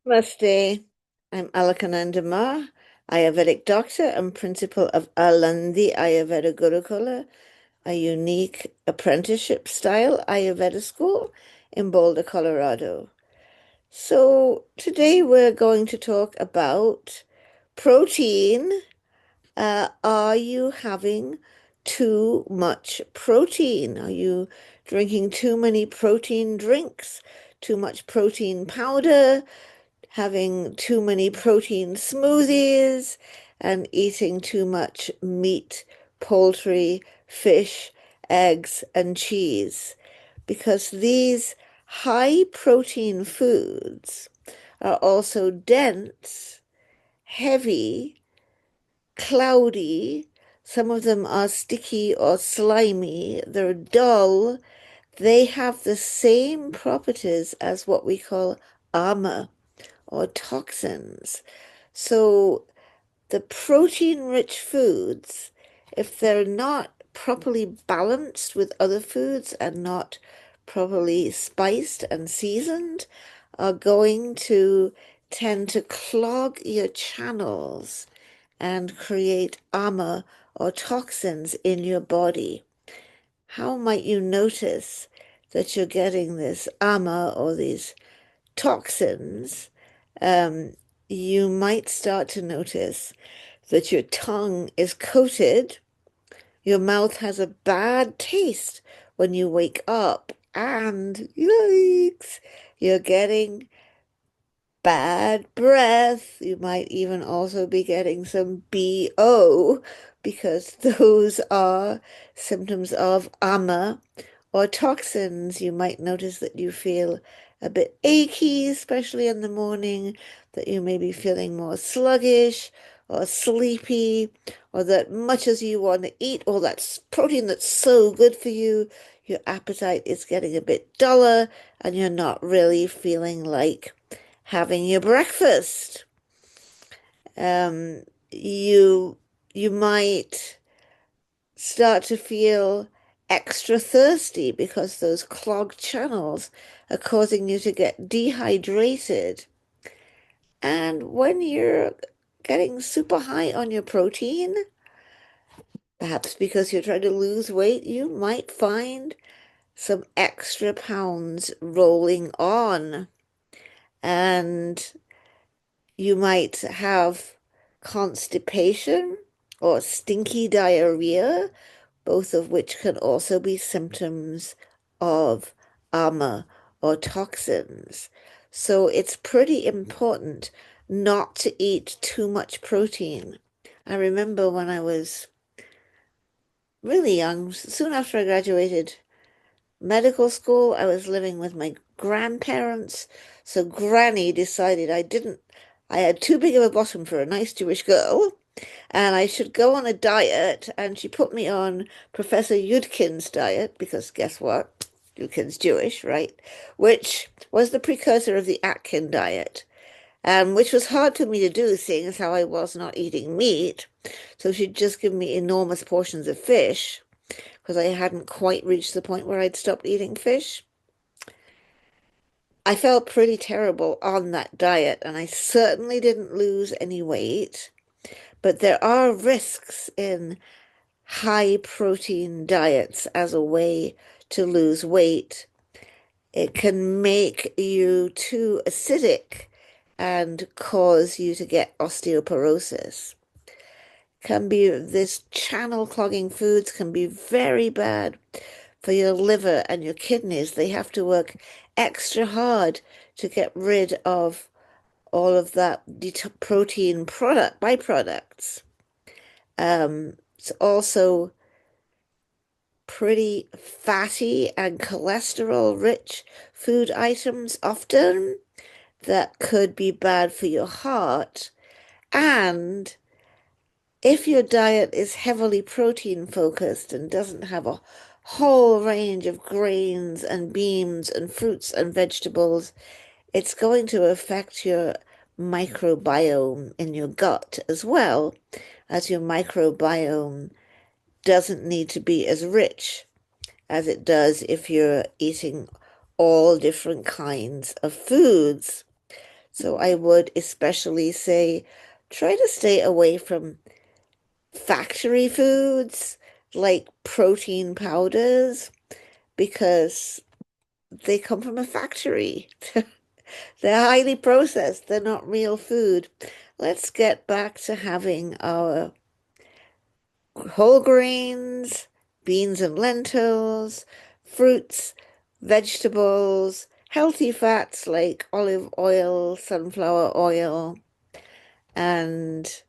Namaste. I'm Alakanandamar, Ayurvedic doctor and principal of Alandi Ayurveda Gurukula, a unique apprenticeship style Ayurveda school in Boulder, Colorado. So today we're going to talk about protein. Are you having too much protein? Are you drinking too many protein drinks? Too much protein powder? Having too many protein smoothies, and eating too much meat, poultry, fish, eggs, and cheese. Because these high protein foods are also dense, heavy, cloudy. Some of them are sticky or slimy. They're dull. They have the same properties as what we call armor or toxins. So the protein-rich foods, if they're not properly balanced with other foods and not properly spiced and seasoned, are going to tend to clog your channels and create armor or toxins in your body. How might you notice that you're getting this armor or these toxins? um, you might start to notice that your tongue is coated, your mouth has a bad taste when you wake up, and yikes, you're getting bad breath. You might even also be getting some BO because those are symptoms of ama or toxins. You might notice that you feel a bit achy, especially in the morning, that you may be feeling more sluggish or sleepy, or that much as you want to eat all that protein that's so good for you, your appetite is getting a bit duller and you're not really feeling like having your breakfast. Um, you you might start to feel extra thirsty because those clogged channels are causing you to get dehydrated. And when you're getting super high on your protein, perhaps because you're trying to lose weight, you might find some extra pounds rolling on. And you might have constipation or stinky diarrhea, both of which can also be symptoms of ama or toxins. So it's pretty important not to eat too much protein. I remember when I was really young, soon after I graduated medical school, I was living with my grandparents. So Granny decided I had too big of a bottom for a nice Jewish girl, and I should go on a diet. And she put me on Professor Yudkin's diet because guess what? Yudkin's Jewish, right? Which was the precursor of the Atkin diet, which was hard for me to do, seeing as how I was not eating meat. So she'd just give me enormous portions of fish because I hadn't quite reached the point where I'd stopped eating fish. I felt pretty terrible on that diet, and I certainly didn't lose any weight. But there are risks in high protein diets as a way to lose weight. It can make you too acidic and cause you to get osteoporosis. Can be this channel clogging foods can be very bad for your liver and your kidneys. They have to work extra hard to get rid of all of that protein product byproducts. It's also pretty fatty and cholesterol rich food items often that could be bad for your heart. And if your diet is heavily protein focused and doesn't have a whole range of grains and beans and fruits and vegetables, it's going to affect your microbiome in your gut as well, as your microbiome doesn't need to be as rich as it does if you're eating all different kinds of foods. So I would especially say try to stay away from factory foods like protein powders because they come from a factory. They're highly processed. They're not real food. Let's get back to having our whole grains, beans and lentils, fruits, vegetables, healthy fats like olive oil, sunflower oil, and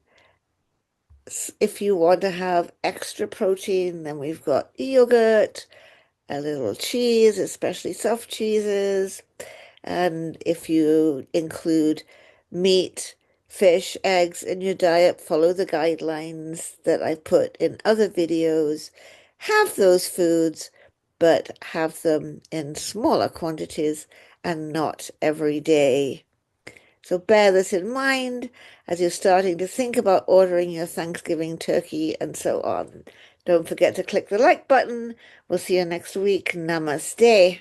if you want to have extra protein, then we've got yogurt, a little cheese, especially soft cheeses. And if you include meat, fish, eggs in your diet, follow the guidelines that I put in other videos. Have those foods, but have them in smaller quantities and not every day. So bear this in mind as you're starting to think about ordering your Thanksgiving turkey and so on. Don't forget to click the like button. We'll see you next week. Namaste.